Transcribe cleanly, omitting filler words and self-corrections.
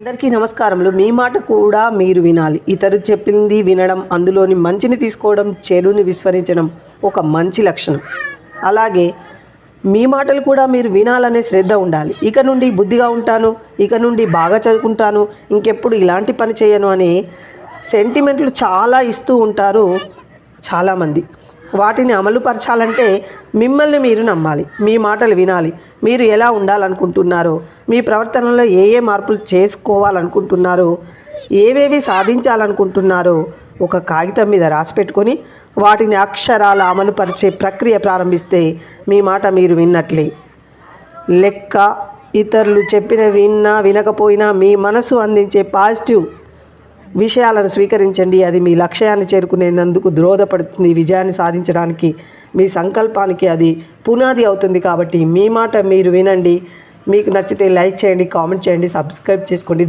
అందరికీ నమస్కారములు. మీ మాట కూడా మీరు వినాలి. ఇతరులు చెప్పింది వినడం, అందులోని మంచిని తీసుకోవడం, చెడుని విస్మరించడం ఒక మంచి లక్షణం. అలాగే మీ మాటలు కూడా మీరు వినాలనే శ్రద్ధ ఉండాలి. ఇక నుండి బుద్ధిగా ఉంటాను, ఇక నుండి బాగా చదువుకుంటాను, ఇంకెప్పుడు ఇలాంటి పని చేయను అనే సెంటిమెంట్లు చాలా ఇస్తూ ఉంటారు చాలామంది. వాటిని అమలుపరచాలంటే మిమ్మల్ని మీరు నమ్మాలి, మీ మాటలు వినాలి. మీరు ఎలా ఉండాలనుకుంటున్నారో, మీ ప్రవర్తనలో ఏ మార్పులు చేసుకోవాలనుకుంటున్నారో, ఏవేవి సాధించాలనుకుంటున్నారో ఒక కాగితం మీద రాసి పెట్టుకొని వాటిని అక్షరాల అమలుపరిచే ప్రక్రియ ప్రారంభిస్తే మీ మాట మీరు విన్నట్లే లెక్క. ఇతరులు చెప్పిన విన్నా వినకపోయినా మీ మనసు అందించే పాజిటివ్ విషయాలను స్వీకరించండి. అది మీ లక్ష్యాన్ని చేరుకునేందుకు దోహదపడుతుంది. విజయాన్ని సాధించడానికి మీ సంకల్పానికి అది పునాది అవుతుంది. కాబట్టి మీ మాట మీరు వినండి. మీకు నచ్చితే లైక్ చేయండి, కామెంట్ చేయండి, సబ్స్క్రైబ్ చేసుకోండి.